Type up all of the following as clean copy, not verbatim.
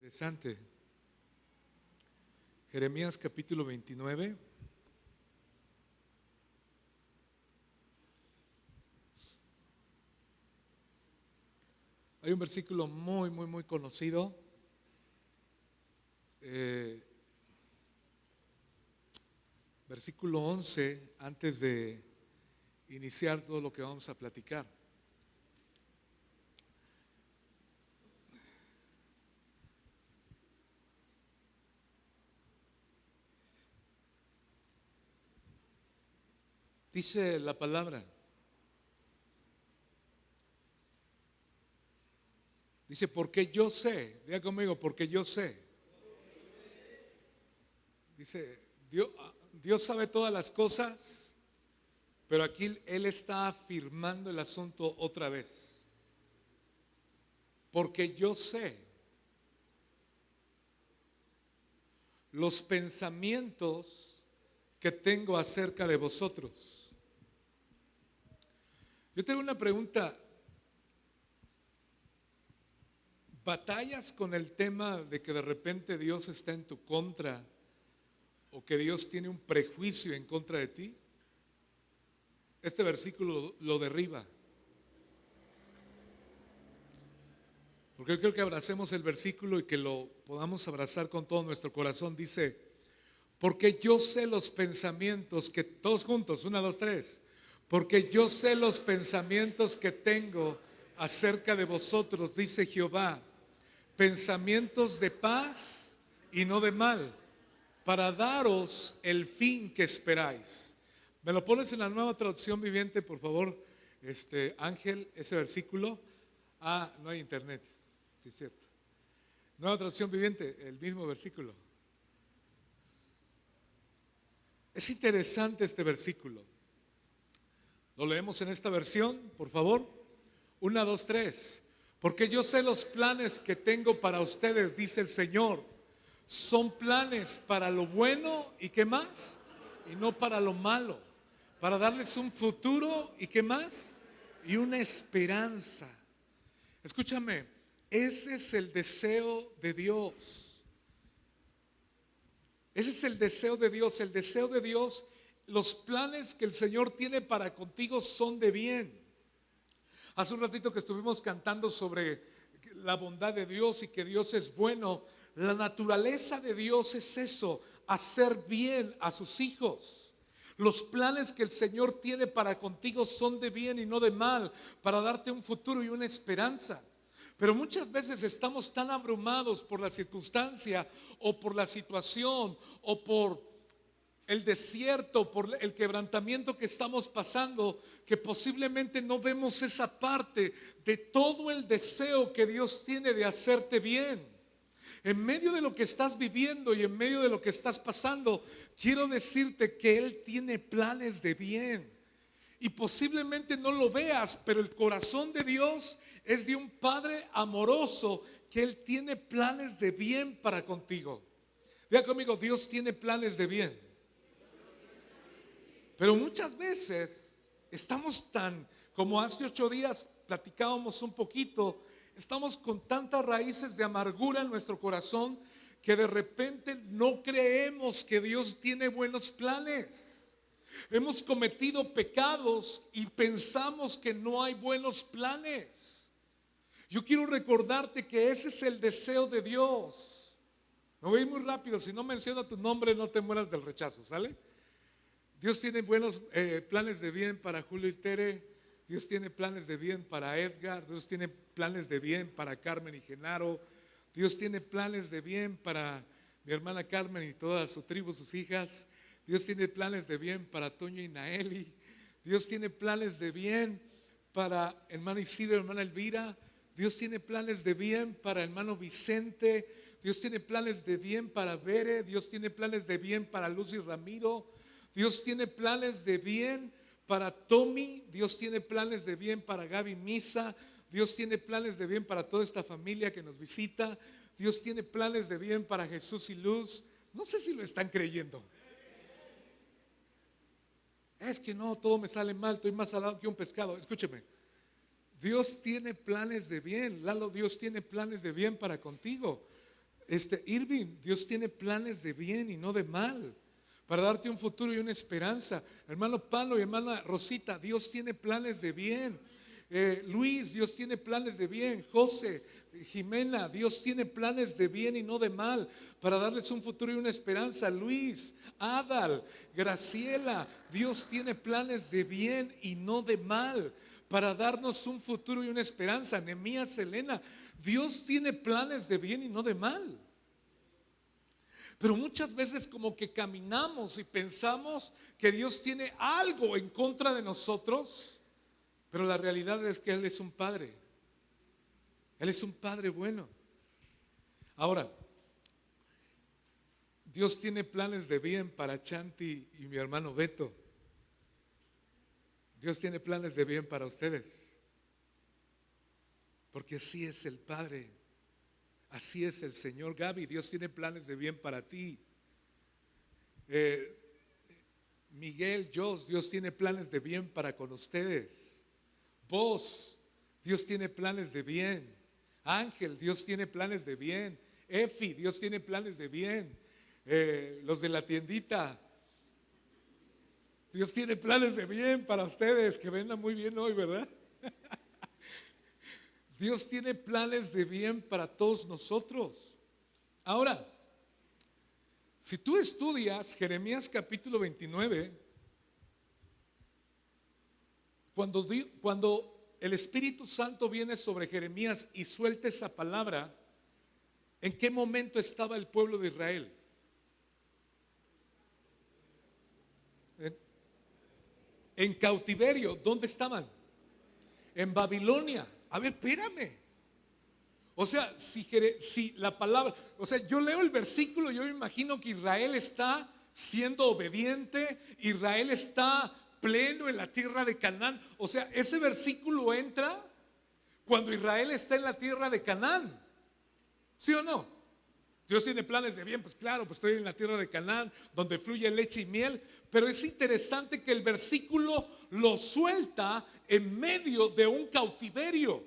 Interesante. Jeremías capítulo 29. Hay un versículo muy conocido. Versículo 11, antes de iniciar todo lo que vamos a platicar. Dice la palabra. Dice, porque yo sé, diga conmigo, porque yo sé. Dice, Dios sabe todas las cosas, pero aquí Él está afirmando el asunto otra vez. Porque yo sé los pensamientos que tengo acerca de vosotros. Yo tengo una pregunta. ¿Batallas con el tema de que de repente Dios está en tu contra o que Dios tiene un prejuicio en contra de ti? Este versículo lo derriba. Porque yo creo que abracemos el versículo y que lo podamos abrazar con todo nuestro corazón. Dice, porque yo sé los pensamientos que, todos juntos, 1, 2, 3. Porque yo sé los pensamientos que tengo acerca de vosotros, dice Jehová. Pensamientos de paz y no de mal, para daros el fin que esperáis. ¿Me lo pones en la Nueva Traducción Viviente, por favor, Ángel, ese versículo? No hay internet, sí es cierto. Nueva Traducción Viviente, el mismo versículo. Es interesante este versículo. Lo leemos en esta versión, por favor. 1, 2, 3. Porque yo sé los planes que tengo para ustedes, dice el Señor. Son planes para lo bueno y ¿qué más? Y no para lo malo. Para darles un futuro y ¿qué más? Y una esperanza. Escúchame, ese es el deseo de Dios. Ese es el deseo de Dios. El deseo de Dios, los planes que el Señor tiene para contigo son de bien. Hace un ratito que estuvimos cantando sobre la bondad de Dios y que Dios es bueno. La naturaleza de Dios es eso, hacer bien a sus hijos. Los planes que el Señor tiene para contigo son de bien y no de mal, para darte un futuro y una esperanza. Pero muchas veces estamos tan abrumados por la circunstancia o por la situación o por el desierto, por el quebrantamiento que estamos pasando, que posiblemente no vemos esa parte de todo el deseo que Dios tiene de hacerte bien. En medio de lo que estás viviendo y en medio de lo que estás pasando, quiero decirte que Él tiene planes de bien. Y posiblemente no lo veas, pero el corazón de Dios es de un Padre amoroso, que Él tiene planes de bien para contigo. Diga conmigo, Dios tiene planes de bien. Pero muchas veces estamos tan, como hace 8 días platicábamos un poquito, estamos con tantas raíces de amargura en nuestro corazón que de repente no creemos que Dios tiene buenos planes. Hemos cometido pecados y pensamos que no hay buenos planes. Yo quiero recordarte que ese es el deseo de Dios. Me voy muy rápido, si no menciono tu nombre no te mueras del rechazo, ¿sale? Dios tiene buenos planes de bien para Julio y Tere. Dios tiene planes de bien para Edgar. Dios tiene planes de bien para Carmen y Genaro. Dios tiene planes de bien para mi hermana Carmen y toda su tribu, sus hijas. Dios tiene planes de bien para Toño y Naeli. Dios tiene planes de bien para hermano Isidro y hermana Elvira. Dios tiene planes de bien para hermano Vicente. Dios tiene planes de bien para Bere. Dios tiene planes de bien para Luz y Ramiro. Dios tiene planes de bien para Tommy. Dios tiene planes de bien para Gaby Misa. Dios tiene planes de bien para toda esta familia que nos visita. Dios tiene planes de bien para Jesús y Luz. No sé si lo están creyendo. Es que no, todo me sale mal, estoy más salado que un pescado. Escúcheme, Dios tiene planes de bien. Lalo, Dios tiene planes de bien para contigo. Irving, Dios tiene planes de bien y no de mal, para darte un futuro y una esperanza. Hermano Pablo y hermana Rosita, Dios tiene planes de bien. Luis, Dios tiene planes de bien. José, Jimena, Dios tiene planes de bien y no de mal, para darles un futuro y una esperanza. Luis, Adal, Graciela, Dios tiene planes de bien y no de mal, para darnos un futuro y una esperanza. Nehemías, Elena, Dios tiene planes de bien y no de mal. Pero muchas veces como que caminamos y pensamos que Dios tiene algo en contra de nosotros, pero la realidad es que Él es un Padre. Él es un Padre bueno. Ahora, Dios tiene planes de bien para Chanti y mi hermano Beto. Dios tiene planes de bien para ustedes, porque así es el Padre, así es el Señor. Gaby, Dios tiene planes de bien para ti. Miguel, Dios tiene planes de bien para con ustedes. Vos, Dios tiene planes de bien. Ángel, Dios tiene planes de bien. Efi, Dios tiene planes de bien. Los de la tiendita, Dios tiene planes de bien para ustedes, que vendan muy bien hoy, ¿verdad? Dios tiene planes de bien para todos nosotros. Ahora, si tú estudias Jeremías capítulo 29, cuando el Espíritu Santo viene sobre Jeremías y suelta esa palabra, ¿en qué momento estaba el pueblo de Israel? En cautiverio. ¿Dónde estaban? En Babilonia. A ver, espérame. O sea, si la palabra, o sea, yo leo el versículo, yo me imagino que Israel está siendo obediente, Israel está pleno en la tierra de Canaán. O sea, ese versículo entra cuando Israel está en la tierra de Canaán. ¿Sí o no? Dios tiene planes de bien, pues claro, pues estoy en la tierra de Canaán, donde fluye leche y miel. Pero es interesante que el versículo lo suelta en medio de un cautiverio.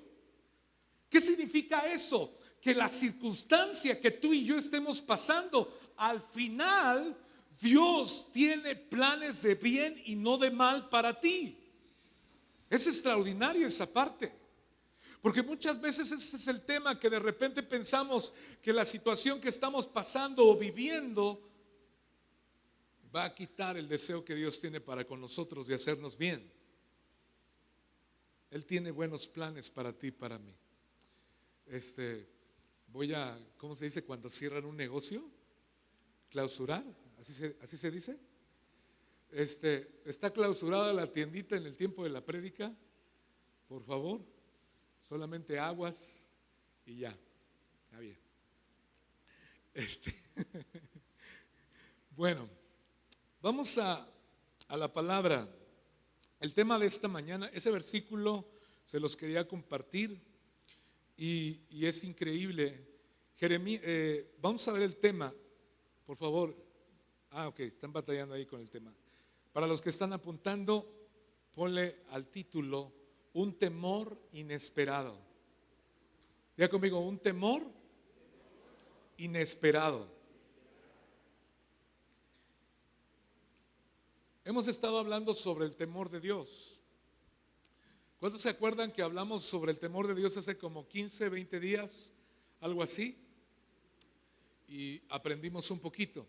¿Qué significa eso? Que la circunstancia que tú y yo estemos pasando, al final Dios tiene planes de bien y no de mal para ti. Es extraordinario esa parte. Porque muchas veces ese es el tema, que de repente pensamos que la situación que estamos pasando o viviendo va a quitar el deseo que Dios tiene para con nosotros de hacernos bien. Él tiene buenos planes para ti y para mí. ¿Cómo se dice cuando cierran un negocio? Clausurar, así se dice. Está clausurada la tiendita en el tiempo de la prédica, por favor. Solamente aguas y ya, está bien. Bueno, vamos a la palabra. El tema de esta mañana, ese versículo se los quería compartir y es increíble. Vamos a ver el tema, por favor. Ok, están batallando ahí con el tema. Para los que están apuntando, ponle al título: un temor inesperado. Diga conmigo: un temor inesperado. Hemos estado hablando sobre el temor de Dios. ¿Cuántos se acuerdan que hablamos sobre el temor de Dios hace como 15, 20 días? Algo así. Y aprendimos un poquito.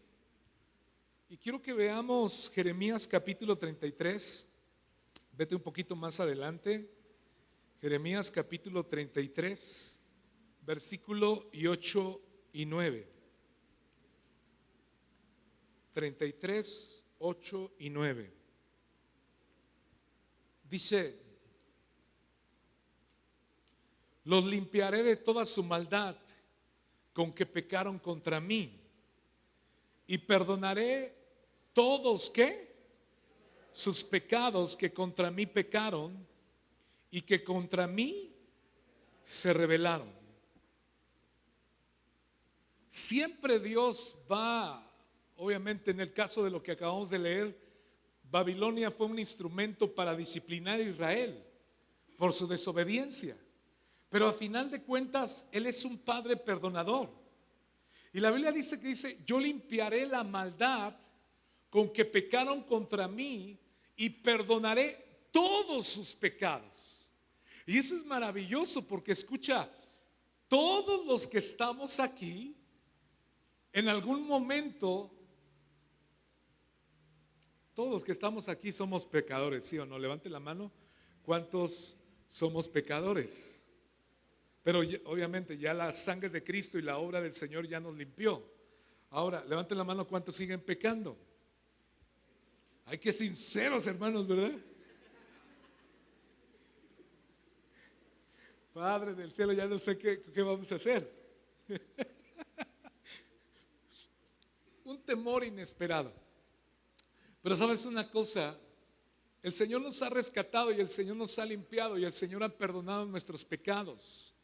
Y quiero que veamos Jeremías capítulo 33. Vete un poquito más adelante. Jeremías capítulo 33, versículo 8 y 9. 33, 8 y 9. Dice: los limpiaré de toda su maldad con que pecaron contra mí, y perdonaré todos ¿qué? Sus pecados que contra mí pecaron y que contra mí se rebelaron. Siempre Dios va, obviamente en el caso de lo que acabamos de leer, Babilonia fue un instrumento para disciplinar a Israel por su desobediencia. Pero a final de cuentas, Él es un Padre perdonador. Y la Biblia dice, yo limpiaré la maldad con que pecaron contra mí y perdonaré todos sus pecados. Y eso es maravilloso porque escucha, todos los que estamos aquí, en algún momento, todos los que estamos aquí somos pecadores, ¿sí o no? Levante la mano, ¿cuántos somos pecadores? Pero obviamente ya la sangre de Cristo y la obra del Señor ya nos limpió. Ahora, levanten la mano, ¿cuántos siguen pecando? Hay que ser sinceros, hermanos, ¿verdad? Padre del cielo, ya no sé qué vamos a hacer. Un temor inesperado. Pero sabes una cosa, el Señor nos ha rescatado y el Señor nos ha limpiado y el Señor ha perdonado nuestros pecados.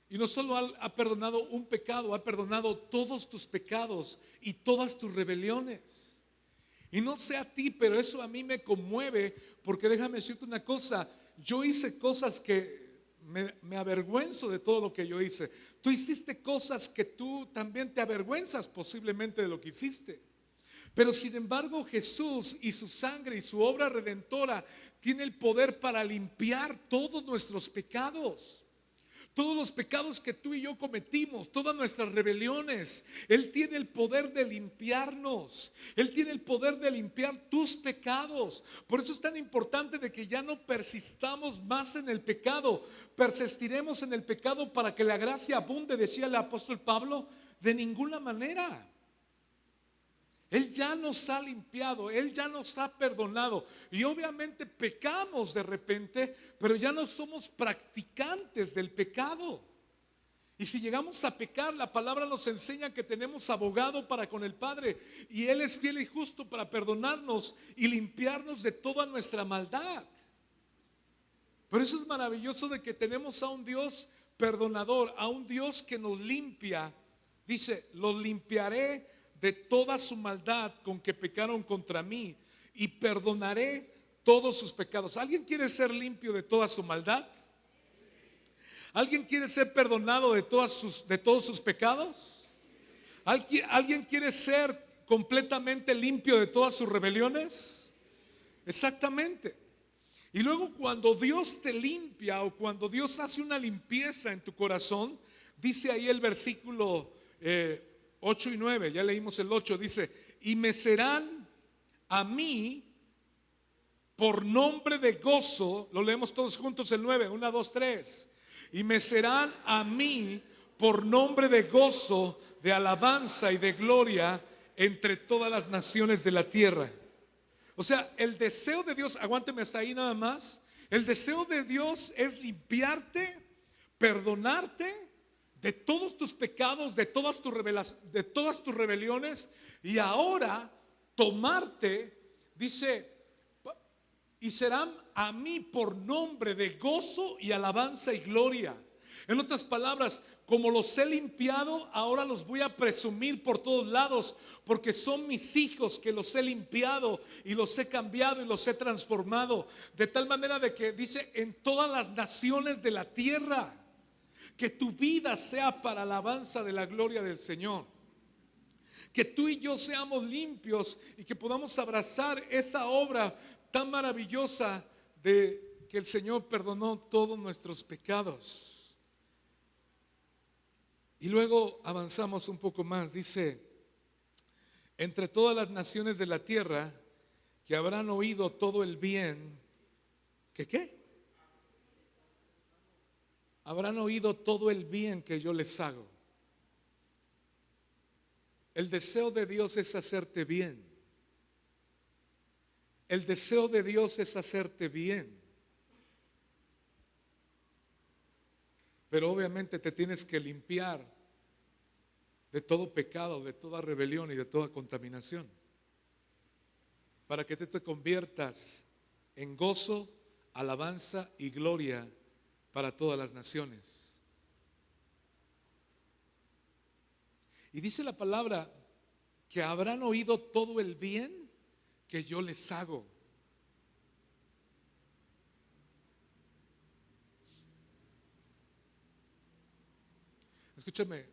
Y no solo ha perdonado un pecado, ha perdonado todos tus pecados y todas tus rebeliones. Y no sé a ti, pero eso a mí me conmueve, porque déjame decirte una cosa, yo hice cosas que me avergüenzo de todo lo que yo hice. Tú hiciste cosas que tú también te avergüenzas posiblemente de lo que hiciste. Pero sin embargo Jesús y su sangre y su obra redentora tiene el poder para limpiar todos nuestros pecados. Todos los pecados que tú y yo cometimos, todas nuestras rebeliones, Él tiene el poder de limpiarnos. Él tiene el poder de limpiar tus pecados. Por eso es tan importante de que ya no persistamos más en el pecado. Persistiremos en el pecado para que la gracia abunde, decía el apóstol Pablo, de ninguna manera. Él ya nos ha limpiado, Él ya nos ha perdonado. Y obviamente pecamos de repente, pero ya no somos practicantes del pecado. Y si llegamos a pecar, la palabra nos enseña que tenemos abogado para con el Padre. Y Él es fiel y justo para perdonarnos y limpiarnos de toda nuestra maldad. Pero eso es maravilloso de que tenemos a un Dios perdonador, a un Dios que nos limpia. Dice, los limpiaré de toda su maldad con que pecaron contra mí y perdonaré todos sus pecados. ¿Alguien quiere ser limpio de toda su maldad? ¿Alguien quiere ser perdonado de todos sus pecados? ¿Alguien quiere ser completamente limpio de todas sus rebeliones? Exactamente. Y luego cuando Dios te limpia o cuando Dios hace una limpieza en tu corazón, dice ahí el versículo 8 y 9, ya leímos el 8, dice, y me serán a mí por nombre de gozo, lo leemos todos juntos el 9, 1, 2, 3, y me serán a mí por nombre de gozo, de alabanza y de gloria entre todas las naciones de la tierra. O sea, el deseo de Dios, aguánteme hasta ahí nada más, el deseo de Dios es limpiarte, perdonarte de todos tus pecados, de todas tus rebeliones, y ahora tomarte, dice, y serán a mí por nombre de gozo y alabanza y gloria. En otras palabras, como los he limpiado, ahora los voy a presumir por todos lados, porque son mis hijos que los he limpiado y los he cambiado y los he transformado, de tal manera de que dice, en todas las naciones de la tierra. Que tu vida sea para alabanza de la gloria del Señor. Que tú y yo seamos limpios y que podamos abrazar esa obra tan maravillosa de que el Señor perdonó todos nuestros pecados. Y luego avanzamos un poco más. Dice, entre todas las naciones de la tierra que habrán oído todo el bien. ¿Qué? Habrán oído todo el bien que yo les hago. El deseo de Dios es hacerte bien. El deseo de Dios es hacerte bien. Pero obviamente te tienes que limpiar de todo pecado, de toda rebelión y de toda contaminación, para que te conviertas en gozo, alabanza y gloria para todas las naciones. Y dice la palabra que habrán oído todo el bien que yo les hago. Escúchame,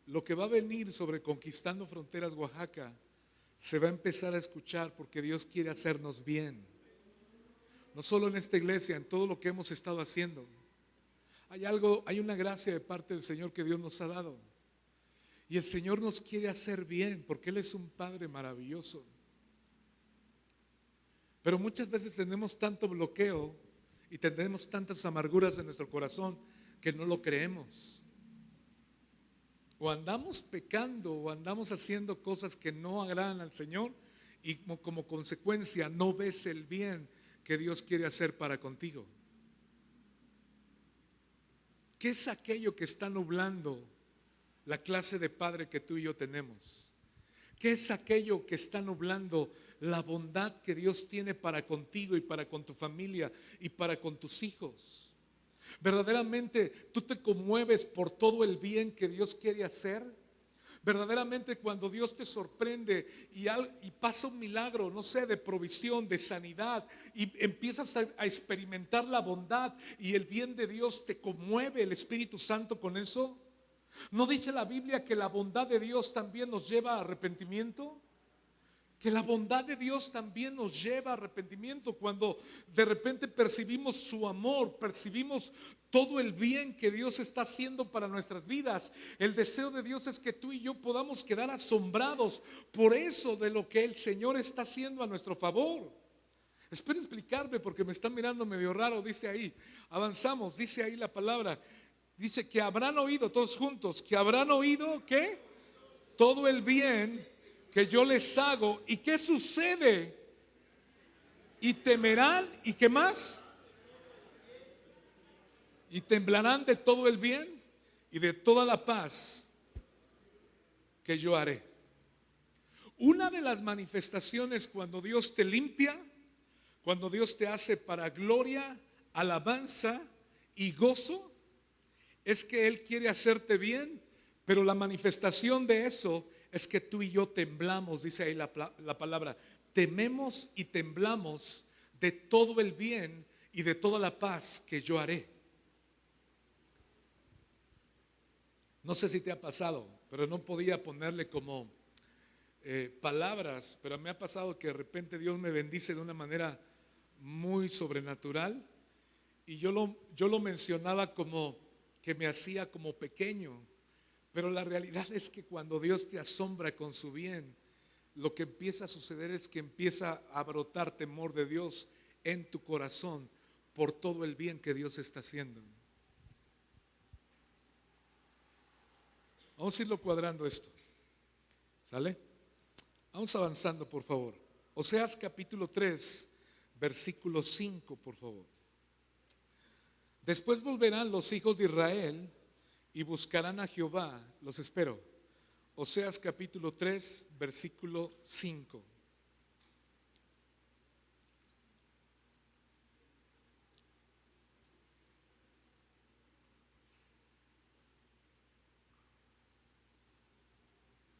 lo que va a venir sobre Conquistando Fronteras Oaxaca se va a empezar a escuchar, porque Dios quiere hacernos bien. No solo en esta iglesia, en todo lo que hemos estado haciendo. Hay una gracia de parte del Señor que Dios nos ha dado. Y el Señor nos quiere hacer bien, porque Él es un Padre maravilloso. Pero muchas veces tenemos tanto bloqueo y tenemos tantas amarguras en nuestro corazón que no lo creemos. O andamos pecando o andamos haciendo cosas que no agradan al Señor, y como consecuencia no ves el bien que Dios quiere hacer para contigo. ¿Qué es aquello que está nublando la clase de padre que tú y yo tenemos? ¿Qué es aquello que está nublando la bondad que Dios tiene para contigo y para con tu familia y para con tus hijos? ¿Verdaderamente tú te conmueves por todo el bien que Dios quiere hacer? Verdaderamente cuando Dios te sorprende y pasa un milagro, no sé, de provisión, de sanidad, y empiezas a experimentar la bondad y el bien de Dios, ¿te conmueve el Espíritu Santo con eso? ¿No dice la Biblia que la bondad de Dios también nos lleva a arrepentimiento? Que la bondad de Dios también nos lleva a arrepentimiento. Cuando de repente percibimos su amor, percibimos todo el bien que Dios está haciendo para nuestras vidas. El deseo de Dios es que tú y yo podamos quedar asombrados por eso de lo que el Señor está haciendo a nuestro favor. Espero explicarme porque me están mirando medio raro. Dice ahí, avanzamos, dice ahí la palabra. Dice que habrán oído, todos juntos, que habrán oído, ¿qué? Todo el bien que yo les hago. ¿Y qué sucede? Y temerán. ¿Y qué más? Y temblarán de todo el bien y de toda la paz que yo haré. Una de las manifestaciones cuando Dios te limpia, cuando Dios te hace para gloria, alabanza y gozo, es que Él quiere hacerte bien. Pero la manifestación de eso es que tú y yo temblamos, dice ahí la palabra, tememos y temblamos de todo el bien y de toda la paz que yo haré. No sé si te ha pasado, pero no podía ponerle como palabras, pero me ha pasado que de repente Dios me bendice de una manera muy sobrenatural, y yo lo mencionaba como que me hacía como pequeño. Pero la realidad es que cuando Dios te asombra con su bien, lo que empieza a suceder es que empieza a brotar temor de Dios en tu corazón por todo el bien que Dios está haciendo. Vamos a irlo cuadrando esto. ¿Sale? Vamos avanzando, por favor. Oseas capítulo 3, versículo 5, por favor. Después volverán los hijos de Israel y buscarán a Jehová. Los espero. Oseas capítulo 3, versículo 5.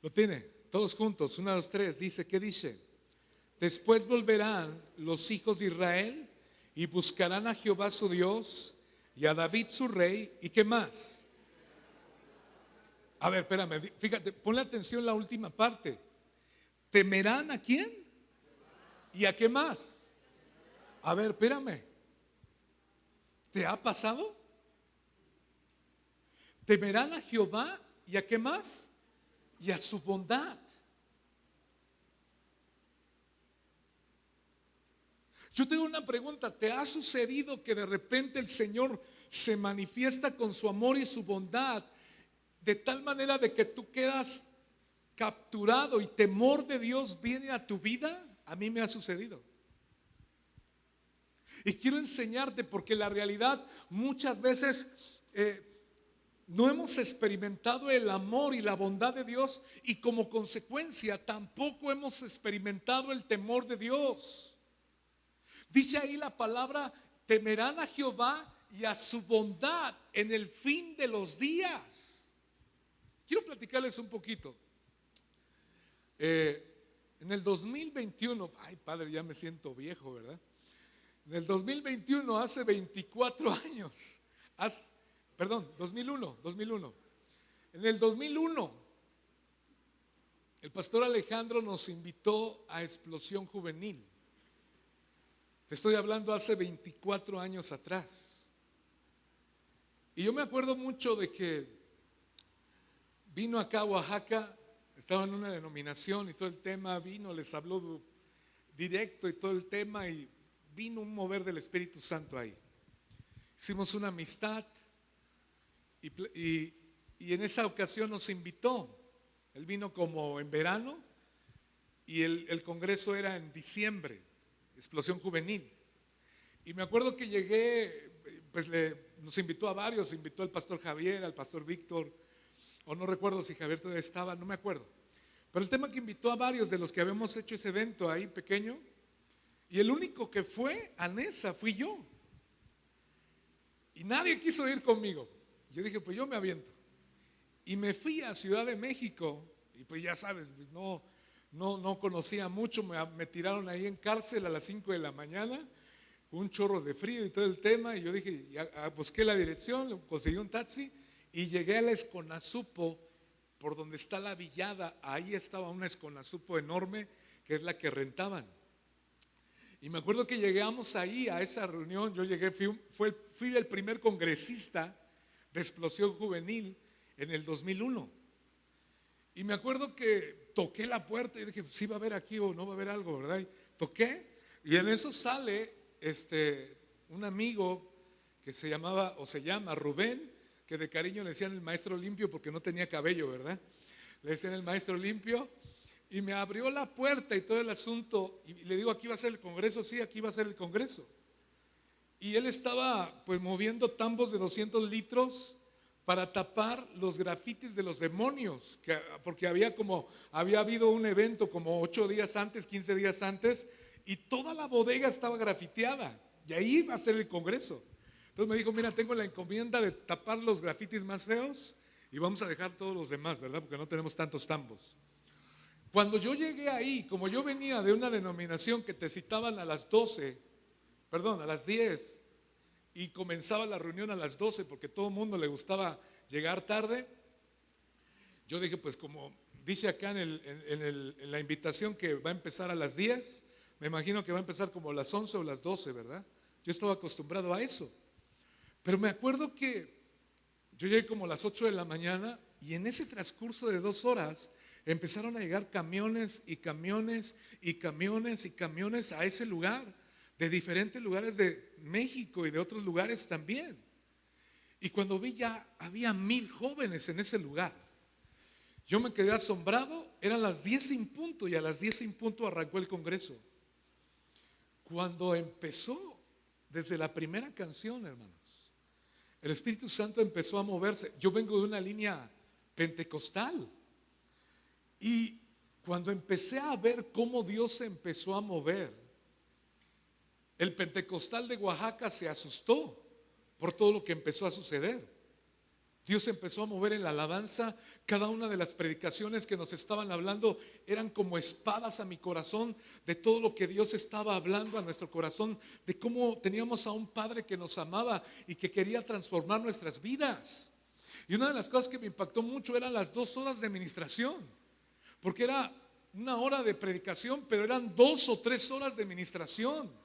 ¿Lo tiene? Todos juntos, 1, 2, 3. Dice, ¿qué dice? Después volverán los hijos de Israel y buscarán a Jehová su Dios y a David su rey. ¿Y qué más? A ver, espérame, fíjate, ponle atención en la última parte. ¿Temerán a quién? ¿Y a qué más? A ver, espérame. ¿Te ha pasado? ¿Temerán a Jehová y a qué más? Y a su bondad. Yo tengo una pregunta. ¿Te ha sucedido que de repente el Señor se manifiesta con su amor y su bondad de tal manera de que tú quedas capturado y temor de Dios viene a tu vida? A mí me ha sucedido. Y quiero enseñarte porque la realidad muchas veces no hemos experimentado el amor y la bondad de Dios, y como consecuencia tampoco hemos experimentado el temor de Dios. Dice ahí la palabra, temerán a Jehová y a su bondad en el fin de los días. Quiero platicarles un poquito. En el 2021, ay padre, ya me siento viejo, ¿verdad? En el 2021, hace 24 años, perdón, 2001. En el 2001, el pastor Alejandro nos invitó a Explosión Juvenil. Te estoy hablando hace 24 años atrás. Y yo me acuerdo mucho de que vino acá a Oaxaca, estaba en una denominación y todo el tema, vino, les habló directo y todo el tema, y vino un mover del Espíritu Santo ahí. Hicimos una amistad y en esa ocasión nos invitó. Él vino como en verano y el congreso era en diciembre, Explosión Juvenil. Y me acuerdo que llegué, pues nos invitó a varios, invitó al pastor Javier, al pastor Víctor, o no recuerdo si Javier todavía estaba, no me acuerdo. Pero el tema que invitó a varios de los que habíamos hecho ese evento ahí pequeño, y el único que fue a Nesa fui yo. Y nadie quiso ir conmigo. Yo dije, pues yo me aviento. Y me fui a Ciudad de México, y pues ya sabes, pues no conocía mucho, me tiraron ahí en cárcel a las 5 de la mañana, un chorro de frío y todo el tema, y yo dije, busqué la dirección, conseguí un taxi, y llegué a la Esconazupo, por donde está la Villada. Ahí estaba una Esconazupo enorme, que es la que rentaban. Y me acuerdo que llegamos ahí a esa reunión, yo llegué, fui el primer congresista de Explosión Juvenil en el 2001. Y me acuerdo que toqué la puerta y dije, sí va a haber aquí o no va a haber algo, ¿verdad? Y toqué, y en eso sale un amigo que se llamaba o se llama Rubén, que de cariño le decían el maestro limpio porque no tenía cabello, ¿verdad? Le decían el maestro limpio, y me abrió la puerta y todo el asunto, y le digo, ¿aquí va a ser el congreso? Sí, aquí va a ser el congreso. Y él estaba pues moviendo tambos de 200 litros para tapar los grafitis de los demonios, porque había habido un evento como 8 días antes, 15 días antes, y toda la bodega estaba grafiteada, y ahí iba a ser el congreso. Entonces me dijo, mira, tengo la encomienda de tapar los grafitis más feos y vamos a dejar todos los demás, ¿verdad? Porque no tenemos tantos tambos. Cuando yo llegué ahí, como yo venía de una denominación que te citaban a las 10, y comenzaba la reunión a las 12 porque todo el mundo le gustaba llegar tarde, yo dije, pues como dice acá en la invitación que va a empezar a las 10, me imagino que va a empezar como a las 11 o las 12, ¿verdad? Yo estaba acostumbrado a eso. Pero me acuerdo que yo llegué como a las 8 de la mañana y en ese transcurso de 2 horas empezaron a llegar camiones y camiones y camiones y camiones a ese lugar, de diferentes lugares de México y de otros lugares también. Y cuando vi ya había 1000 jóvenes en ese lugar. Yo me quedé asombrado, eran las 10 sin punto y a las 10 sin punto arrancó el congreso. Cuando empezó, desde la primera canción, hermanos, el Espíritu Santo empezó a moverse. Yo vengo de una línea pentecostal y cuando empecé a ver cómo Dios se empezó a mover, el pentecostal de Oaxaca se asustó por todo lo que empezó a suceder. Dios empezó a mover en la alabanza. Cada una de las predicaciones que nos estaban hablando eran como espadas a mi corazón, de todo lo que Dios estaba hablando a nuestro corazón, de cómo teníamos a un Padre que nos amaba y que quería transformar nuestras vidas. Y una de las cosas que me impactó mucho eran las 2 horas de ministración, porque era 1 hora de predicación, pero eran 2 o 3 horas de ministración.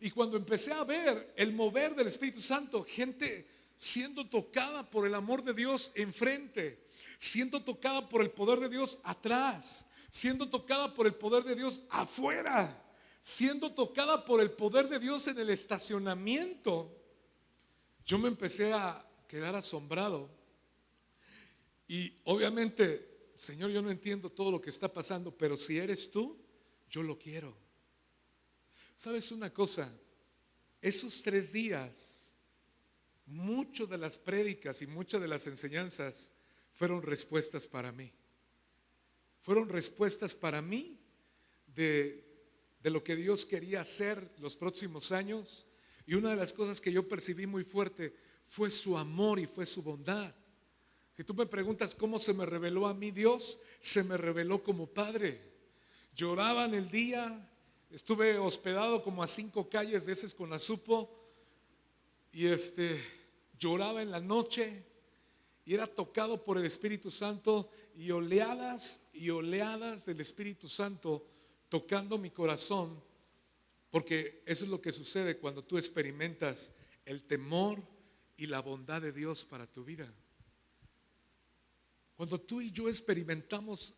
Y cuando empecé a ver el mover del Espíritu Santo, gente siendo tocada por el amor de Dios enfrente, siendo tocada por el poder de Dios atrás, siendo tocada por el poder de Dios afuera, siendo tocada por el poder de Dios en el estacionamiento, yo me empecé a quedar asombrado. Y obviamente, Señor, yo no entiendo todo lo que está pasando, pero si eres tú, yo lo quiero. ¿Sabes una cosa? Esos 3 días, muchas de las prédicas y muchas de las enseñanzas fueron respuestas para mí. Fueron respuestas para mí de lo que Dios quería hacer los próximos años. Y una de las cosas que yo percibí muy fuerte fue su amor y fue su bondad. Si tú me preguntas cómo se me reveló a mí Dios, se me reveló como Padre. Lloraba en el día, estuve hospedado como a 5 calles de ese Esconazupo, y lloraba en la noche y era tocado por el Espíritu Santo y oleadas del Espíritu Santo tocando mi corazón, porque eso es lo que sucede cuando tú experimentas el temor y la bondad de Dios para tu vida. Cuando tú y yo experimentamos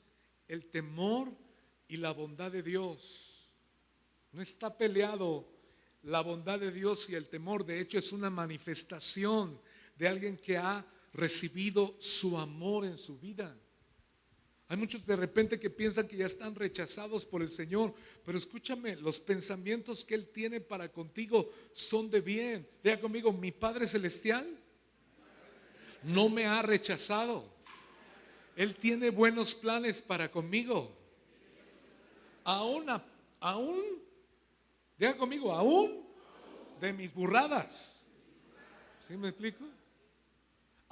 el temor y la bondad de Dios, no está peleado la bondad de Dios y el temor. De hecho, es una manifestación de alguien que ha recibido su amor en su vida. Hay muchos de repente que piensan que ya están rechazados por el Señor, pero escúchame, los pensamientos que Él tiene para contigo son de bien. Diga conmigo, mi Padre Celestial no me ha rechazado. Él tiene buenos planes para conmigo. Aún, diga conmigo, aún de mis burradas. ¿Sí me explico?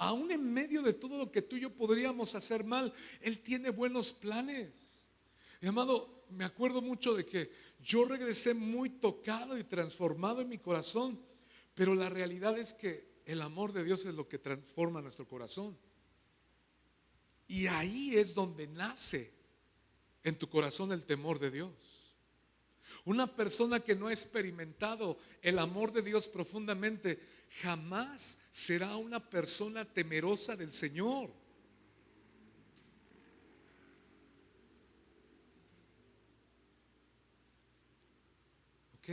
Aún en medio de todo lo que tú y yo podríamos hacer mal, Él tiene buenos planes. Mi amado, me acuerdo mucho de que yo regresé muy tocado y transformado en mi corazón, pero la realidad es que el amor de Dios es lo que transforma nuestro corazón. Y ahí es donde nace en tu corazón el temor de Dios. Una persona que no ha experimentado el amor de Dios profundamente jamás será una persona temerosa del Señor. Ok,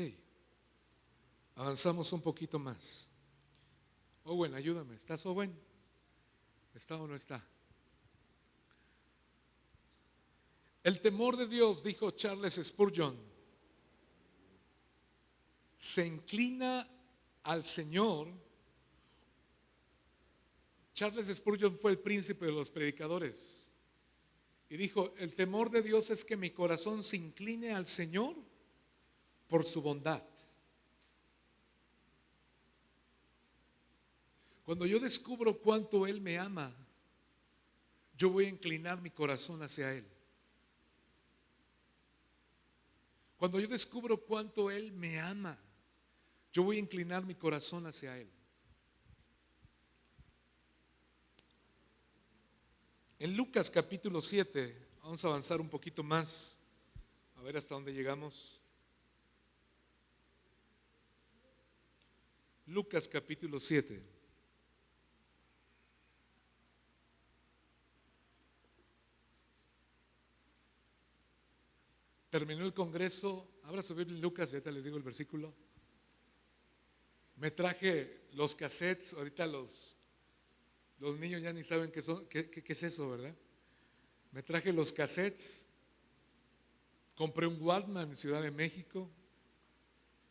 avanzamos un poquito más. Owen, ayúdame. ¿Estás, Owen? ¿Está o no está? El temor de Dios, dijo Charles Spurgeon, se inclina al Señor. Charles Spurgeon fue el príncipe de los predicadores y dijo: el temor de Dios es que mi corazón se incline al Señor por su bondad. Cuando yo descubro cuánto Él me ama, yo voy a inclinar mi corazón hacia Él. Cuando yo descubro cuánto Él me ama, yo voy a inclinar mi corazón hacia Él. En Lucas capítulo 7, vamos a avanzar un poquito más, a ver hasta dónde llegamos. Lucas capítulo 7. Terminó el congreso. Abra su Biblia en Lucas y ahorita les digo el versículo. Me traje los cassettes. Ahorita los niños ya ni saben qué es eso, ¿verdad? Me traje los cassettes. Compré un Walkman en Ciudad de México.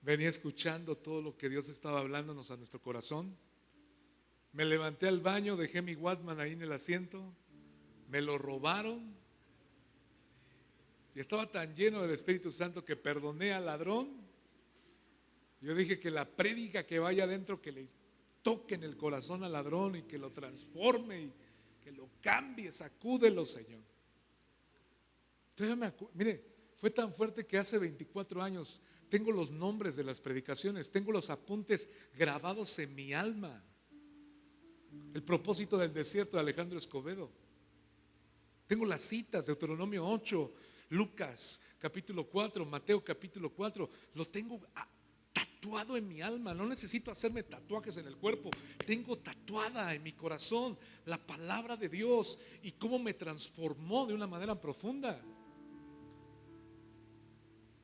Venía escuchando todo lo que Dios estaba hablándonos a nuestro corazón. Me levanté al baño, dejé mi Walkman ahí en el asiento. Me lo robaron. Y estaba tan lleno del Espíritu Santo que perdoné al ladrón. Yo dije que la prédica que vaya adentro, que le toque en el corazón al ladrón y que lo transforme y que lo cambie, sacúdelo, Señor. Entonces mire, fue tan fuerte que hace 24 años tengo los nombres de las predicaciones, tengo los apuntes grabados en mi alma. El propósito del desierto de Alejandro Escobedo. Tengo las citas, Deuteronomio 8, Lucas capítulo 4, Mateo capítulo 4, lo tengo tatuado en mi alma. No necesito hacerme tatuajes en el cuerpo, tengo tatuada en mi corazón la palabra de Dios y cómo me transformó de una manera profunda.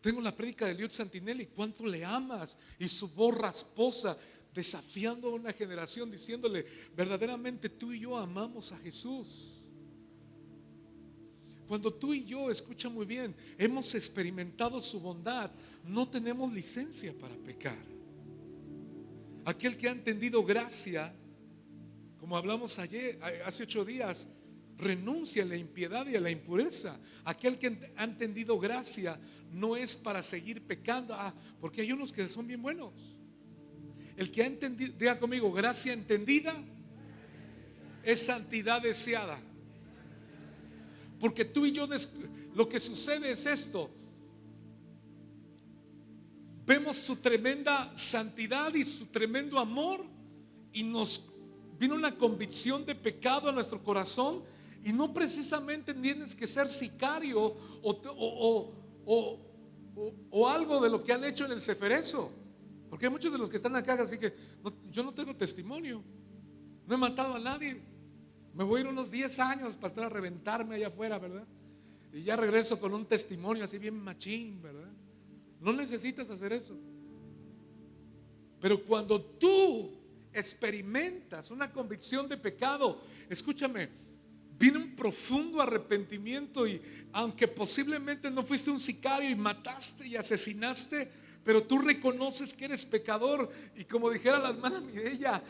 Tengo la prédica de Eliud Santinelli, cuánto le amas, y su voz rasposa desafiando a una generación, diciéndole: verdaderamente tú y yo amamos a Jesús. Cuando tú y yo, escucha muy bien, hemos experimentado su bondad, no tenemos licencia para pecar. Aquel que ha entendido gracia, como hablamos ayer, hace 8 días, renuncia a la impiedad y a la impureza. Aquel que ha entendido gracia no es para seguir pecando, porque hay unos que son bien buenos. El que ha entendido, diga conmigo, gracia entendida es santidad deseada. Porque tú y yo, lo que sucede es esto: vemos su tremenda santidad y su tremendo amor y nos vino una convicción de pecado a nuestro corazón. Y no precisamente tienes que ser sicario o algo de lo que han hecho en el Ceferezo, porque hay muchos de los que están acá así que yo no tengo testimonio, no he matado a nadie, me voy a ir unos 10 años para estar a reventarme allá afuera, ¿verdad? Y ya regreso con un testimonio así bien machín, ¿verdad? No necesitas hacer eso. Pero cuando tú experimentas una convicción de pecado, escúchame, viene un profundo arrepentimiento, y aunque posiblemente no fuiste un sicario y mataste y asesinaste, pero tú reconoces que eres pecador, y como dijera la hermana Mireya,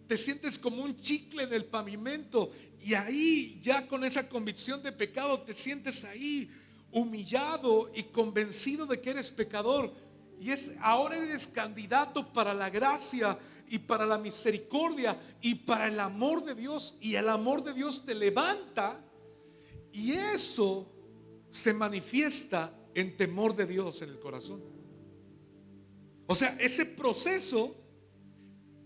te sientes como un chicle en el pavimento, y ahí ya con esa convicción de pecado te sientes ahí humillado y convencido de que eres pecador, y ahora eres candidato para la gracia y para la misericordia y para el amor de Dios, y el amor de Dios te levanta, y eso se manifiesta en temor de Dios en el corazón. O sea, ese proceso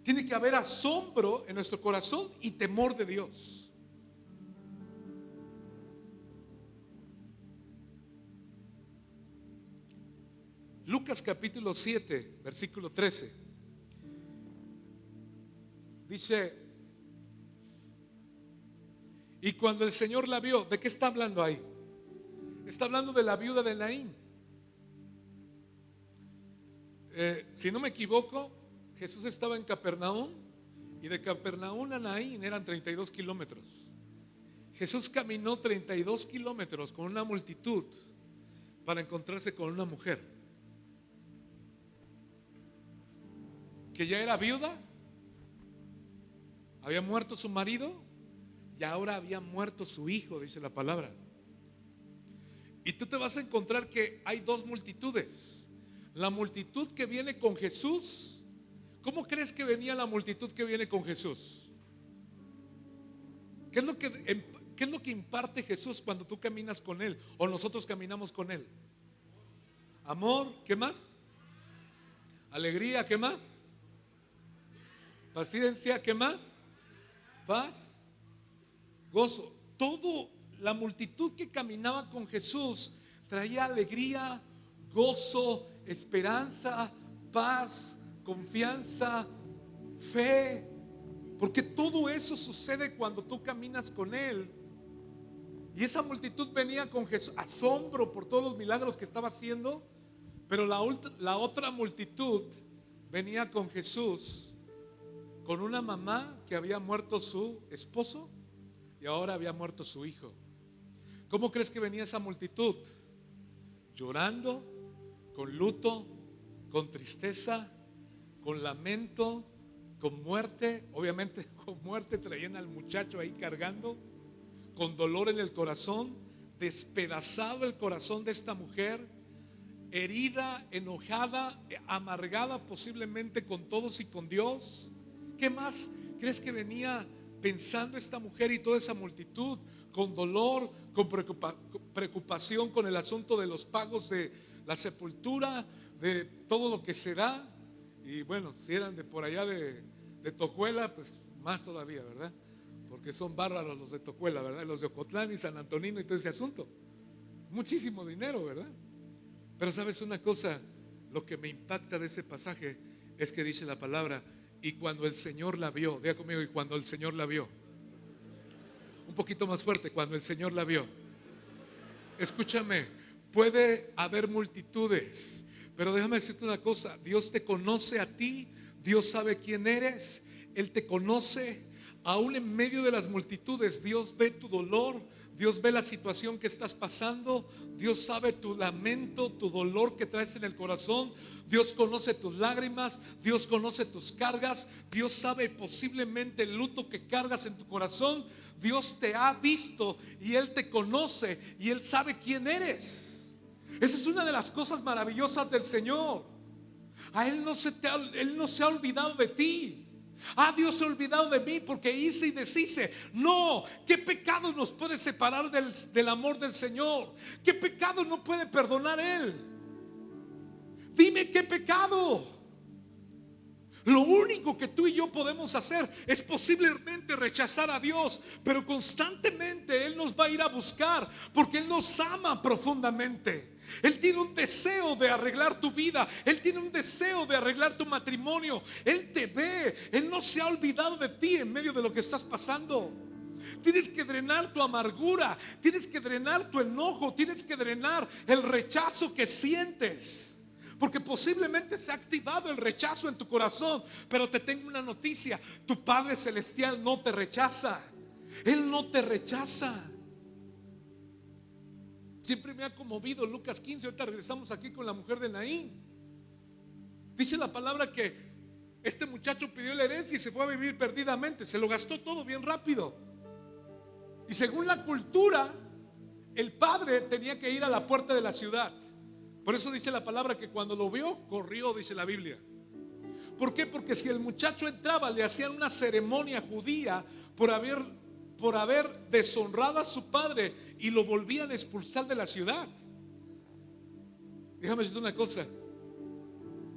tiene que haber asombro en nuestro corazón y temor de Dios. Lucas capítulo 7, versículo 13. Dice: y cuando el Señor la vio, ¿de qué está hablando ahí? Está hablando de la viuda de Naín. Si no me equivoco, Jesús estaba en Capernaum, y de Capernaum a Naín eran 32 kilómetros. Jesús caminó 32 kilómetros con una multitud para encontrarse con una mujer que ya era viuda, había muerto su marido y ahora había muerto su hijo, dice la palabra. Y tú te vas a encontrar que hay dos multitudes. La multitud que viene con Jesús. ¿Cómo crees que venía la multitud que viene con Jesús? ¿Qué es lo que imparte Jesús cuando tú caminas con Él o nosotros caminamos con Él? Amor, ¿qué más? Alegría, ¿qué más? Paciencia, ¿qué más? Paz, gozo. Todo, la multitud que caminaba con Jesús traía alegría, gozo, esperanza, paz, confianza, fe, porque todo eso sucede cuando tú caminas con Él. Y esa multitud venía con Jesús, asombro por todos los milagros que estaba haciendo, pero la otra multitud venía con Jesús, con una mamá que había muerto su esposo y ahora había muerto su hijo. ¿Cómo crees que venía esa multitud? Llorando, con luto, con tristeza, con lamento, con muerte. Obviamente con muerte traían al muchacho ahí cargando, con dolor en el corazón, despedazado el corazón de esta mujer, herida, enojada, amargada posiblemente con todos y con Dios. ¿Qué más crees que venía pensando esta mujer y toda esa multitud? Con dolor, con preocupación con el asunto de los pagos de la sepultura, de todo lo que se da. Y bueno, si eran de por allá de Tocuela, pues más todavía, ¿verdad? Porque son bárbaros los de Tocuela, ¿verdad? Los de Ocotlán y San Antonino y todo ese asunto. Muchísimo dinero, ¿verdad? Pero sabes una cosa, lo que me impacta de ese pasaje es que dice la palabra: y cuando el Señor la vio. Diga conmigo: y cuando el Señor la vio. Un poquito más fuerte: cuando el Señor la vio. Escúchame, puede haber multitudes, pero déjame decirte una cosa: Dios te conoce a ti, Dios sabe quién eres, Él te conoce. Aún en medio de las multitudes, Dios ve tu dolor, Dios ve la situación que estás pasando, Dios sabe tu lamento, tu dolor que traes en el corazón. Dios conoce tus lágrimas, Dios conoce tus cargas, Dios sabe posiblemente el luto que cargas en tu corazón. Dios te ha visto y Él te conoce y Él sabe quién eres. Esa es una de las cosas maravillosas del Señor. A Él no se ha olvidado de ti. Dios se ha olvidado de mí porque hice y deshice. No, ¿qué pecado nos puede separar del amor del Señor? ¿Qué pecado no puede perdonar Él? Dime qué pecado. Lo único que tú y yo podemos hacer es posiblemente rechazar a Dios, pero constantemente Él nos va a ir a buscar porque Él nos ama profundamente. Él tiene un deseo de arreglar tu vida. Él tiene un deseo de arreglar tu matrimonio. Él te ve. Él no se ha olvidado de ti en medio de lo que estás pasando. Tienes que drenar tu amargura. Tienes que drenar tu enojo. Tienes que drenar el rechazo que sientes. Porque posiblemente se ha activado el rechazo en tu corazón. Pero te tengo una noticia: tu Padre Celestial no te rechaza. Él no te rechaza. Siempre me ha conmovido Lucas 15. Ahorita regresamos aquí con la mujer de Naín. Dice la palabra que este muchacho pidió la herencia y se fue a vivir perdidamente. Se lo gastó todo bien rápido. Y según la cultura, el padre tenía que ir a la puerta de la ciudad. Por eso dice la palabra que cuando lo vio, corrió, dice la Biblia. ¿Por qué? Porque si el muchacho entraba, le hacían una ceremonia judía por haber deshonrado a su padre y lo volvían a expulsar de la ciudad. Déjame decirte una cosa: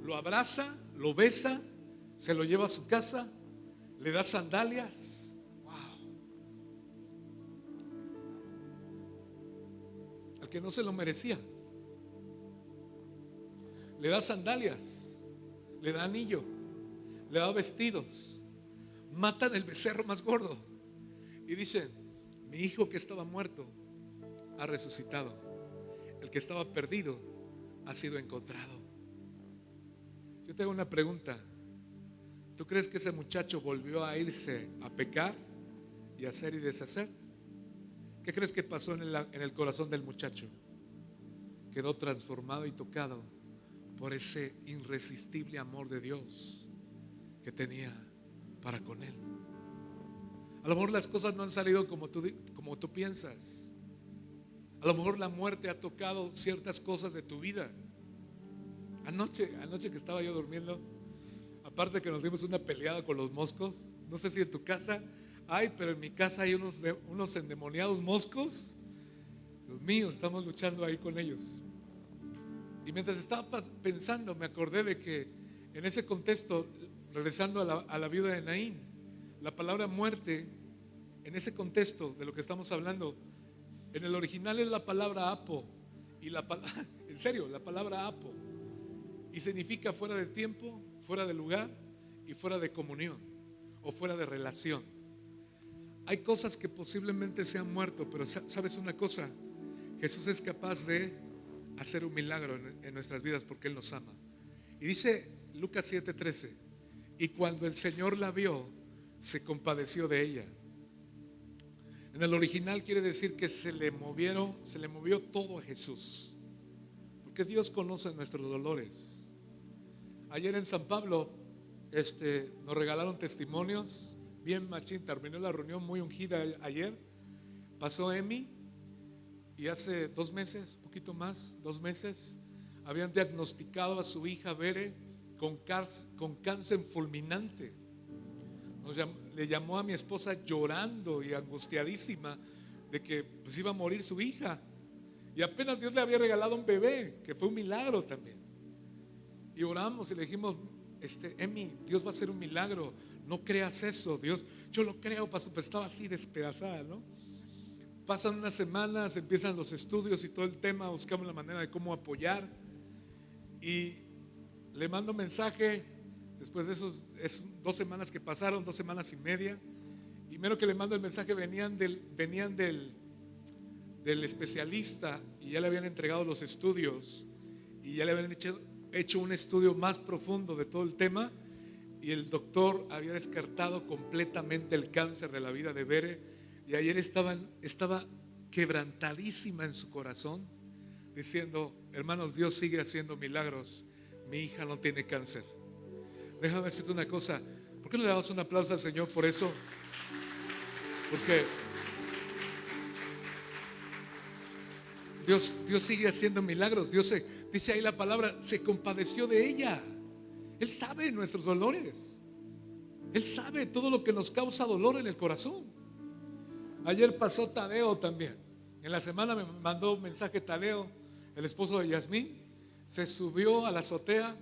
lo abraza, lo besa, se lo lleva a su casa, le da sandalias. Wow. Al que no se lo merecía, le da sandalias, le da anillo, le da vestidos. Matan el becerro más gordo y dicen: mi hijo que estaba muerto ha resucitado, el que estaba perdido ha sido encontrado. Yo te hago una pregunta: ¿tú crees que ese muchacho volvió a irse a pecar y hacer y deshacer? ¿Qué crees que pasó en el corazón del muchacho? Quedó transformado y tocado por ese irresistible amor de Dios que tenía para con él. A lo mejor las cosas no han salido como tú piensas. A lo mejor la muerte ha tocado ciertas cosas de tu vida. Anoche que estaba yo durmiendo, aparte que nos dimos una peleada con los moscos. No sé si en tu casa hay, pero en mi casa hay unos endemoniados moscos. Dios mío, estamos luchando ahí con ellos. Y mientras estaba pensando, me acordé de que en ese contexto, regresando a la viuda de Naín, la palabra muerte, en ese contexto de lo que estamos hablando, en el original es la palabra apo. Y en serio, la palabra apo. Y significa fuera de tiempo, fuera de lugar y fuera de comunión o fuera de relación. Hay cosas que posiblemente se han muerto, pero ¿sabes una cosa? Jesús es capaz de hacer un milagro en nuestras vidas porque Él nos ama. Y dice Lucas 7:13: y cuando el Señor la vio, se compadeció de ella. En el original quiere decir que se le movió todo a Jesús, porque Dios conoce nuestros dolores. Ayer en San Pablo nos regalaron testimonios bien machín. Terminó la reunión muy ungida ayer. Pasó Emi y hace 2 meses, un poquito más, 2 meses, habían diagnosticado a su hija Bere con cáncer fulminante. Le llamó a mi esposa llorando y angustiadísima de que pues iba a morir su hija, y apenas Dios le había regalado un bebé, que fue un milagro también. Y oramos y le dijimos: Emi, Dios va a hacer un milagro, no creas eso. Dios, yo lo creo, pastor. Pues estaba así despedazada, ¿no? Pasan unas semanas, empiezan los estudios y todo el tema, buscamos la manera de cómo apoyar. Y le mando mensaje después de esos 2 semanas que pasaron, 2 semanas y media. Y menos que le mando el mensaje, venían del especialista y ya le habían entregado los estudios y ya le habían hecho un estudio más profundo de todo el tema, y el doctor había descartado completamente el cáncer de la vida de Bere. Y ayer estaba quebrantadísima en su corazón, diciendo: hermanos, Dios sigue haciendo milagros, mi hija no tiene cáncer. Déjame decirte una cosa: ¿por qué no le damos un aplauso al Señor por eso? Porque Dios sigue haciendo milagros. Dios dice ahí la palabra, se compadeció de ella. Él sabe nuestros dolores. Él sabe todo lo que nos causa dolor en el corazón. Ayer pasó Tadeo también. En la semana me mandó un mensaje Tadeo, el esposo de Yasmín. Se subió a la azotea.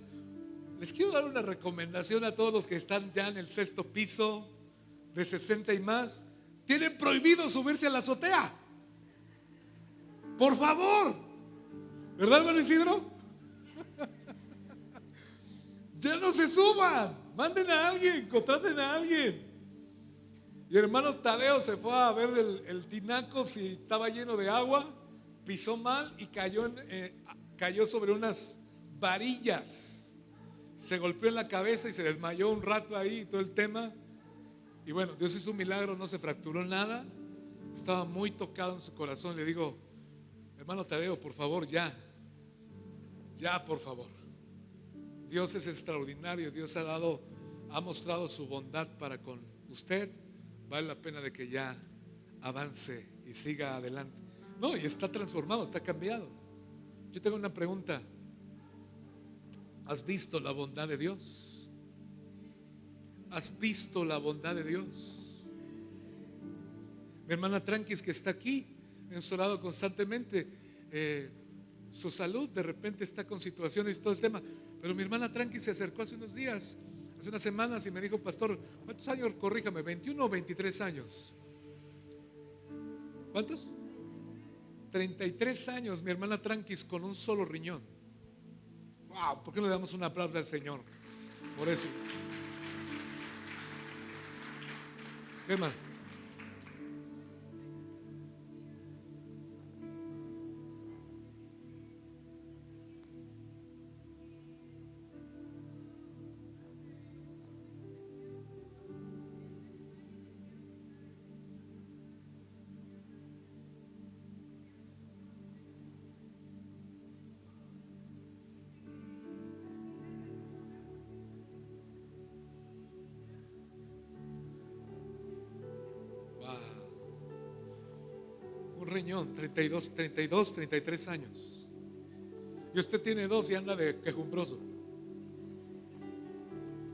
Les quiero dar una recomendación a todos los que están ya en el sexto piso, de 60 y más. Tienen prohibido subirse a la azotea. Por favor. ¿Verdad, hermano Isidro? Ya no se suban. Manden a alguien, contraten a alguien. Y hermano Tadeo se fue a ver el tinaco si estaba lleno de agua, pisó mal y cayó sobre unas varillas. Se golpeó en la cabeza y se desmayó un rato ahí y todo el tema. Y bueno, Dios hizo un milagro, no se fracturó nada. Estaba muy tocado en su corazón. Le digo, hermano Tadeo, por favor, ya, por favor. Dios es extraordinario, Dios ha mostrado su bondad para con usted. Vale la pena de que ya avance y siga adelante. No, y está transformado, está cambiado. Yo tengo una pregunta. ¿Has visto la bondad de Dios? ¿Has visto la bondad de Dios? Mi hermana Tranquis, que está aquí en su lado constantemente, su salud de repente está con situaciones y todo el tema. Pero mi hermana Tranquis se acercó hace unos días, hace unas semanas, y me dijo, pastor, ¿cuántos años? Corríjame, 21 o 23 años. ¿Cuántos? 33 años, mi hermana Tranquis, con un solo riñón. Wow, ¿por qué no le damos un aplauso al Señor por eso? ¿Sí, hermano? Un riñón, 32, 33 años. Y usted tiene 2 y anda de quejumbroso.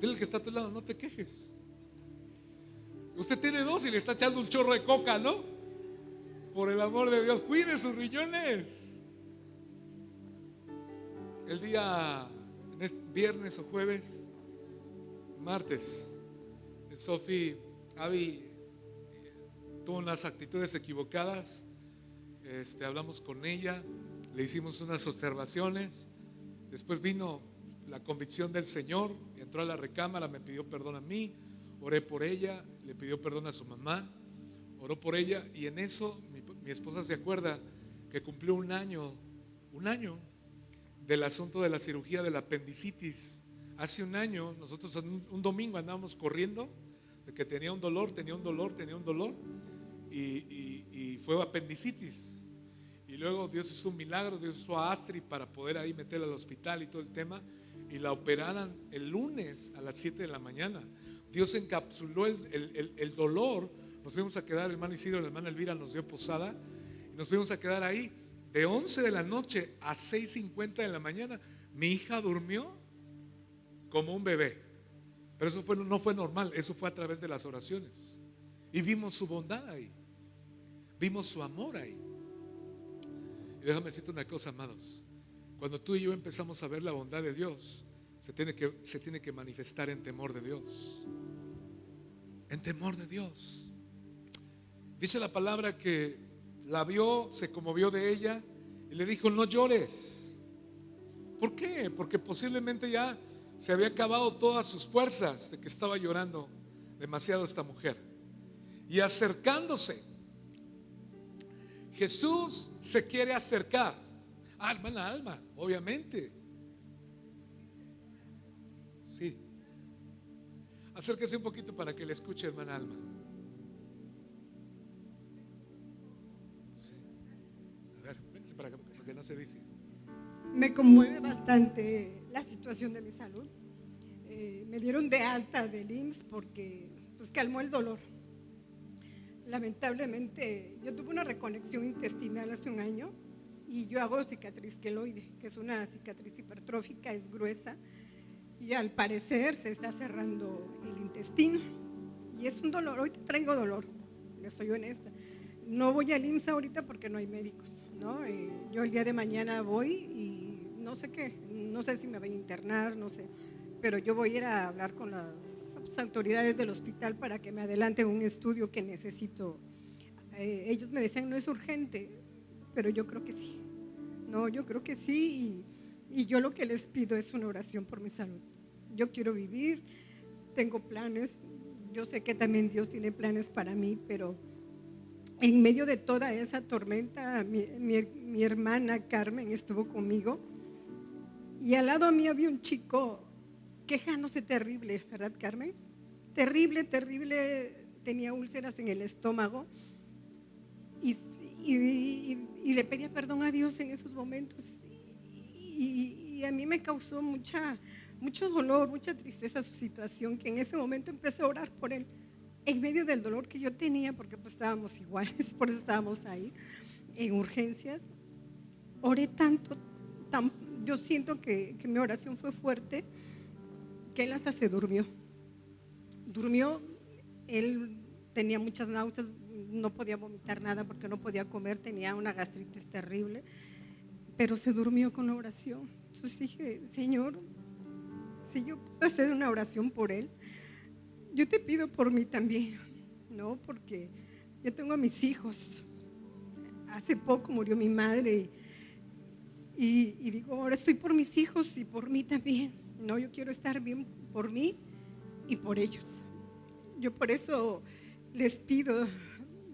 Dile al que está a tu lado, no te quejes. Usted tiene 2 y le está echando un chorro de coca, ¿no? Por el amor de Dios, cuide sus riñones. El día viernes o jueves, martes, Sofi, Abby tuvo unas actitudes equivocadas. Hablamos con ella, le hicimos unas observaciones. Después vino la convicción del Señor, entró a la recámara, me pidió perdón a mí, oré por ella, le pidió perdón a su mamá, oró por ella, y en eso mi esposa se acuerda que cumplió un año del asunto de la cirugía del apendicitis. Hace un año nosotros un domingo andábamos corriendo de que tenía un dolor y fue apendicitis. Y luego Dios hizo un milagro, Dios usó a Astrid para poder ahí meterla al hospital y todo el tema, y la operaran el lunes a las 7 de la mañana. Dios encapsuló el dolor. Nos fuimos a quedar, el hermano Isidro y la hermana Elvira nos dio posada, y nos fuimos a quedar ahí de 11 de la noche a 6:50 de la mañana. Mi hija durmió como un bebé, pero eso no fue normal, eso fue a través de las oraciones. Y vimos su bondad ahí, vimos su amor ahí. Y déjame decirte una cosa, amados. Cuando tú y yo empezamos a ver la bondad de Dios, se tiene que manifestar en temor de Dios. En temor de Dios. Dice la palabra que la vio, se conmovió de ella y le dijo, no llores. ¿Por qué? Porque posiblemente ya se había acabado todas sus fuerzas de que estaba llorando demasiado esta mujer. Y acercándose, Jesús se quiere acercar. Hermana Alma, obviamente. Sí. Acérquese un poquito para que le escuche, hermana Alma. Sí. A ver, véngase para acá porque no se dice. Me conmueve bastante la situación de mi salud. Me dieron de alta del IMSS porque pues calmó el dolor. Lamentablemente yo tuve una reconexión intestinal hace un año y yo hago cicatriz queloide, que es una cicatriz hipertrófica, es gruesa y al parecer se está cerrando el intestino y es un dolor. Ahorita traigo dolor, le soy honesta. No voy al IMSS ahorita porque no hay médicos, ¿no? Yo el día de mañana voy y no sé qué, no sé si me voy a internar, no sé, pero yo voy a ir a hablar con las autoridades del hospital para que me adelanten un estudio que necesito. Ellos me decían, no es urgente, pero yo creo que sí. No, yo creo que sí, y yo lo que les pido es una oración por mi salud. Yo quiero vivir, tengo planes, yo sé que también Dios tiene planes para mí, pero en medio de toda esa tormenta, mi hermana Carmen estuvo conmigo, y al lado mío había un chico quejándose terrible, ¿verdad, Carmen? Terrible, terrible, tenía úlceras en el estómago, y le pedía perdón a Dios en esos momentos, y a mí me causó mucho dolor, mucha tristeza su situación, que en ese momento empecé a orar por él, en medio del dolor que yo tenía, porque pues estábamos iguales, por eso estábamos ahí, en urgencias. Oré tanto, yo siento que mi oración fue fuerte, que él hasta se durmió, él tenía muchas náuseas, no podía vomitar nada porque no podía comer, tenía una gastritis terrible, pero se durmió con la oración. Entonces dije, Señor, si yo puedo hacer una oración por él, yo te pido por mí también, ¿no? Porque yo tengo a mis hijos. Hace poco murió mi madre y digo, ahora estoy por mis hijos y por mí también, ¿no? Yo quiero estar bien por mí y por ellos. Yo por eso les pido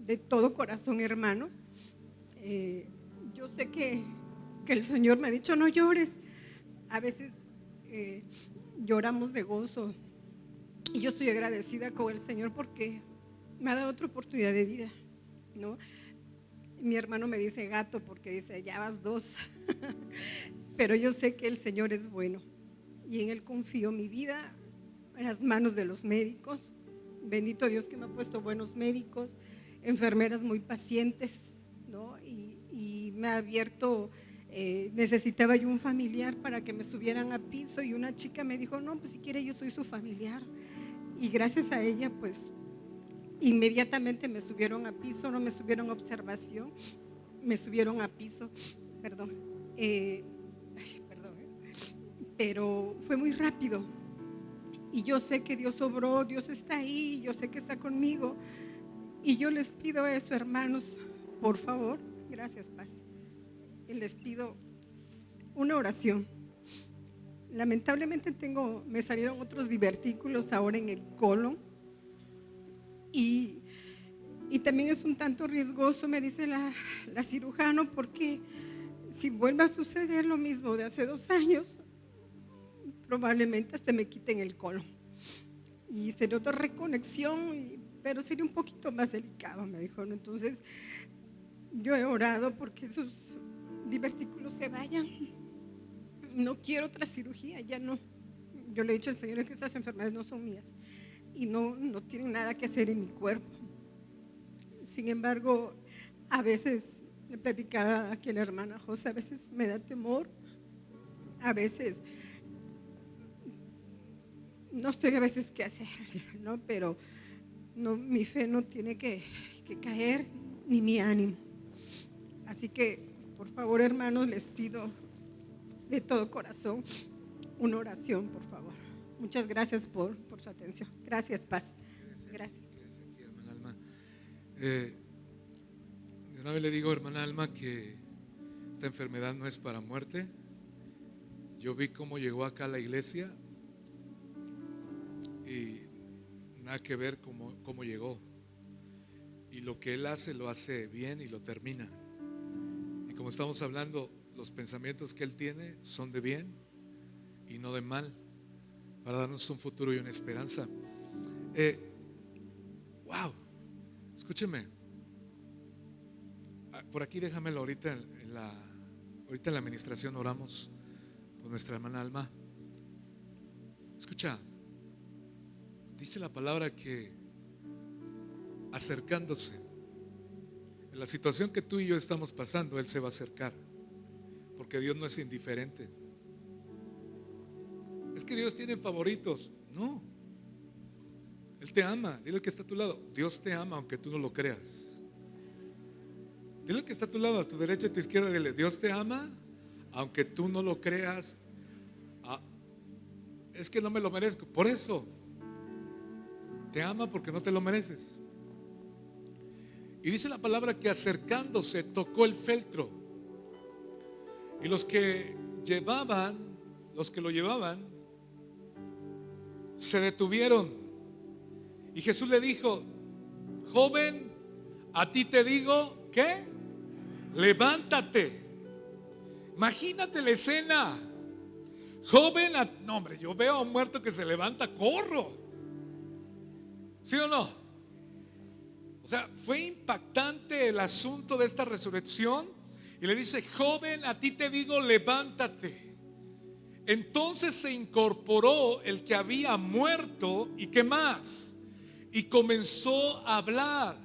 de todo corazón, hermanos. Yo sé que el Señor me ha dicho, no llores. A veces lloramos de gozo, y yo estoy agradecida con el Señor porque me ha dado otra oportunidad de vida, ¿no? Mi hermano me dice gato porque dice, ya vas 2. Pero yo sé que el Señor es bueno y en Él confío mi vida en las manos de los médicos. Bendito Dios que me ha puesto buenos médicos, enfermeras muy pacientes, ¿no? Y me ha abierto, necesitaba yo un familiar para que me subieran a piso, y una chica me dijo, no, pues si quiere yo soy su familiar. Y gracias a ella, pues inmediatamente me subieron a piso, no me subieron a observación, me subieron a piso, perdón, pero fue muy rápido. Y yo sé que Dios obró, Dios está ahí, yo sé que está conmigo. Y yo les pido eso, hermanos, por favor, gracias, Paz. Y les pido una oración. Lamentablemente me salieron otros divertículos ahora en el colon. Y también es un tanto riesgoso, me dice la cirujano, porque si vuelve a suceder lo mismo de hace 2 años, probablemente hasta me quiten el colon. Y sería otra reconexión, pero sería un poquito más delicado, me dijo, ¿no? Entonces, yo he orado porque esos divertículos se vayan. No quiero otra cirugía, ya no. Yo le he dicho al Señor que estas enfermedades no son mías y no tienen nada que hacer en mi cuerpo. Sin embargo, a veces, le platicaba aquí a la hermana José, a veces me da temor, a veces no sé a veces qué hacer, ¿no? Pero no, mi fe no tiene que caer, ni mi ánimo. Así que, por favor, hermanos, les pido de todo corazón una oración, por favor. Muchas gracias por su atención. Gracias, Paz. Gracias. Aquí, hermana Alma. De una vez le digo, hermana Alma, que esta enfermedad no es para muerte. Yo vi cómo llegó acá a la iglesia y nada que ver cómo llegó. Y lo que Él hace, lo hace bien y lo termina. Y como estamos hablando, los pensamientos que Él tiene son de bien y no de mal, para darnos un futuro y una esperanza. Wow, escúcheme. Por aquí déjamelo ahorita en la administración oramos por nuestra hermana Alma. Escucha, dice la palabra que acercándose en la situación que tú y yo estamos pasando, Él se va a acercar, porque Dios no es indiferente. Es que Dios tiene favoritos. No, Él te ama. Dile al que está a tu lado, Dios te ama aunque tú no lo creas. Dile al que está a tu lado, a tu derecha y a tu izquierda, dile, Dios te ama aunque tú no lo creas. es que no me lo merezco. Por eso, te ama porque no te lo mereces. Y dice la palabra que acercándose tocó el feltro. Y los que lo llevaban, se detuvieron. Y Jesús le dijo: joven, a ti te digo, ¿qué? Levántate. Imagínate la escena. Joven, no hombre, yo veo a un muerto que se levanta, corro. ¿Sí o no? O sea, fue impactante el asunto de esta resurrección. Y le dice: joven, a ti te digo, levántate. Entonces se incorporó el que había muerto. ¿Y qué más? Y comenzó a hablar.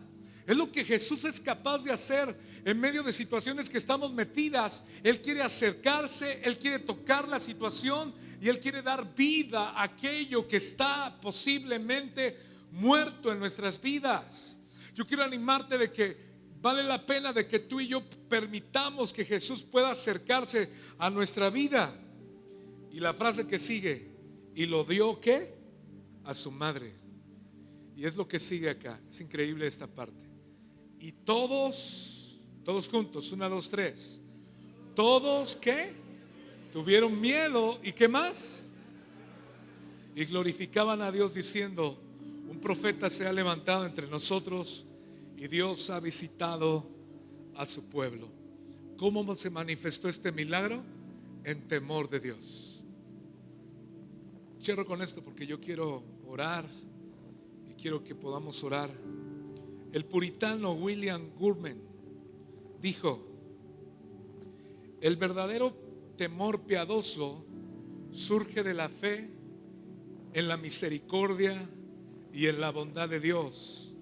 Es lo que Jesús es capaz de hacer en medio de situaciones que estamos metidas. Él quiere acercarse, Él quiere tocar la situación y Él quiere dar vida a aquello que está posiblemente muerto en nuestras vidas. Yo quiero animarte de que vale la pena de que tú y yo permitamos que Jesús pueda acercarse a nuestra vida. Y la frase que sigue: y lo dio, ¿qué? A su madre. Y es lo que sigue acá. Es increíble esta parte. Y todos juntos, 1, 2, 3. Todos, ¿qué? Tuvieron miedo. ¿Y qué más? Y glorificaban a Dios diciendo: un profeta se ha levantado entre nosotros y Dios ha visitado a su pueblo. ¿Cómo se manifestó este milagro? En temor de Dios. Cierro con esto porque yo quiero orar y quiero que podamos orar. El puritano William Gurman dijo: el verdadero temor piadoso surge de la fe en la misericordia y en la bondad de Dios.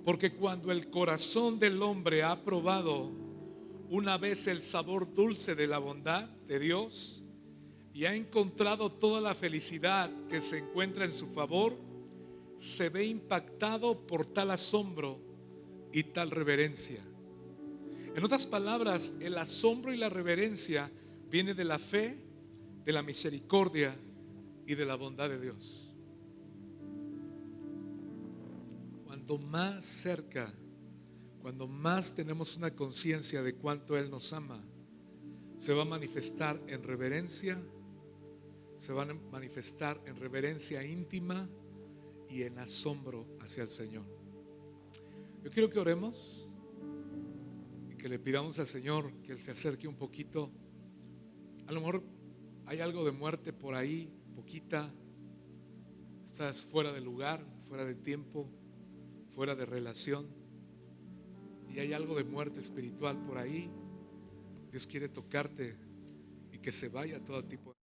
Porque cuando el corazón del hombre ha probado una vez el sabor dulce de la bondad de Dios y ha encontrado toda la felicidad que se encuentra en su favor, se ve impactado por tal asombro y tal reverencia. En otras palabras, el asombro y la reverencia viene de la fe, de la misericordia y de la bondad de Dios. Cuanto más cerca, cuando más tenemos una conciencia de cuánto Él nos ama, se va a manifestar en reverencia, se va a manifestar en reverencia íntima y en asombro hacia el Señor. Yo quiero que oremos y que le pidamos al Señor que Él se acerque un poquito. A lo mejor hay algo de muerte por ahí, poquita. Estás fuera de lugar, fuera de tiempo, fuera de relación, y hay algo de muerte espiritual por ahí. Dios quiere tocarte y que se vaya todo tipo de